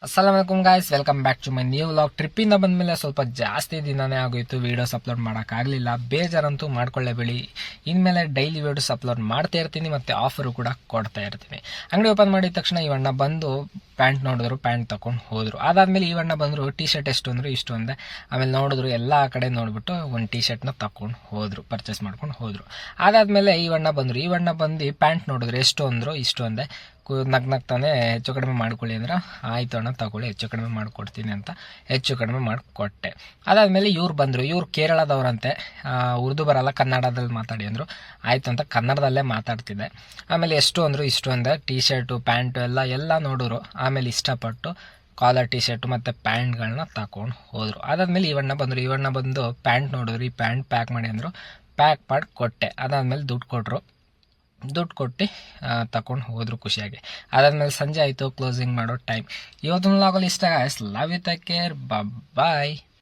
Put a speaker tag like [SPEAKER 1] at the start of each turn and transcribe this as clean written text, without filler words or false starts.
[SPEAKER 1] ಅಸ್ಸಲಾಮಲೈಕುಮ್ guys, welcome back to my new vlog. ಟ್ರಿಪ್ಪಿಂದ ಬಂದಮೇಲೆ ಸ್ವಲ್ಪ ಜಾಸ್ತಿ ದಿನನೇ ಆಗೋಯ್ತು ವೀಡಿಯೋಸ್ ಅಪ್ಲೋಡ್ ಮಾಡೋಕ್ಕಾಗಲಿಲ್ಲ. ಬೇಜಾರಂತೂ ಮಾಡ್ಕೊಳ್ಳೇಬೇಡಿ, ಇನ್ಮೇಲೆ ಡೈಲಿ ವೀಡಿಯೋಸ್ ಅಪ್ಲೋಡ್ ಮಾಡ್ತಾ ಇರ್ತೀನಿ ಮತ್ತು ಆಫರು ಕೂಡ ಕೊಡ್ತಾ ಇರ್ತೀನಿ. ಅಂಗಡಿ ಓಪನ್ ಮಾಡಿದ ತಕ್ಷಣ ಇವಣ್ಣ ಬಂದು ಪ್ಯಾಂಟ್ ನೋಡಿದ್ರು, ಪ್ಯಾಂಟ್ ತಗೊಂಡು ಹೋದ್ರು. ಅದಾದ್ಮೇಲೆ ಇವಣ್ಣ ಬಂದರು, ಟಿ ಶರ್ಟ್ ಎಷ್ಟು ಅಂದರು ಇಷ್ಟು ಅಂದೆ. ಆಮೇಲೆ ನೋಡಿದ್ರು, ಎಲ್ಲ ಕಡೆ ನೋಡ್ಬಿಟ್ಟು ಒಂದು ಟಿ ಶರ್ಟ್ನ ತಗೊಂಡು ಹೋದ್ರು, ಪರ್ಚೇಸ್ ಮಾಡ್ಕೊಂಡು ಹೋದ್ರು. ಅದಾದ್ಮೇಲೆ ಇವಣ್ಣ ಬಂದು ಪ್ಯಾಂಟ್ ನೋಡಿದ್ರು, ಎಷ್ಟು ಅಂದರು ಇಷ್ಟು ಅಂದೆ. ನಗ್ತಾನೆ ಹೆಚ್ಚು ಕಡಿಮೆ ಮಾಡ್ಕೊಳ್ಳಿ ಅಂದ್ರೆ ಆಯ್ತು ಅಣ್ಣ ತಗೊಳ್ಳಿ, ಹೆಚ್ಚು ಕಡಿಮೆ ಮಾಡಿಕೊಡ್ತೀನಿ ಅಂತ ಹೆಚ್ಚು ಕಡಿಮೆ ಮಾಡಿಕೊಟ್ಟೆ. ಅದಾದಮೇಲೆ ಇವ್ರು ಕೇರಳದವ್ರಂತೆ, ಉರ್ದು ಬರಲ್ಲ, ಕನ್ನಡದಲ್ಲಿ ಮಾತಾಡಿ ಅಂದರು. ಆಯಿತು ಅಂತ ಕನ್ನಡದಲ್ಲೇ ಮಾತಾಡ್ತಿದ್ದೆ. ಆಮೇಲೆ ಎಷ್ಟು ಅಂದರು ಇಷ್ಟು ಅಂದೆ. ಟಿ ಶರ್ಟು ಪ್ಯಾಂಟು ಎಲ್ಲ ನೋಡಿದ್ರು. ಆಮೇಲೆ ಇಷ್ಟಪಟ್ಟು ಕಾಲರ್ ಟಿ ಶರ್ಟು ಮತ್ತು ಪ್ಯಾಂಟ್ಗಳನ್ನ ತಗೊಂಡು ಹೋದರು. ಅದಾದಮೇಲೆ ಇವಣ್ಣ ಬಂದು ಪ್ಯಾಂಟ್ ನೋಡಿದ್ರು, ಈ ಪ್ಯಾಂಟ್ ಪ್ಯಾಕ್ ಮಾಡಿ ಅಂದರು. ಪ್ಯಾಕ್ ಮಾಡಿ ಕೊಟ್ಟೆ. ಅದಾದಮೇಲೆ ದುಡ್ಡು ಕೊಟ್ಟು ತಗೊಂಡು ಹೋದ್ರು ಖುಷಿಯಾಗಿ. ಅದಾದ್ಮೇಲೆ ಸಂಜೆ ಆಯಿತು, ಕ್ಲೋಸಿಂಗ್ ಮಾಡೋ ಟೈಮ್. ಇವತ್ತಿನ ವ್ಲಾಗಲ್ಲಿ ಇಷ್ಟ. Love you, take care, bye.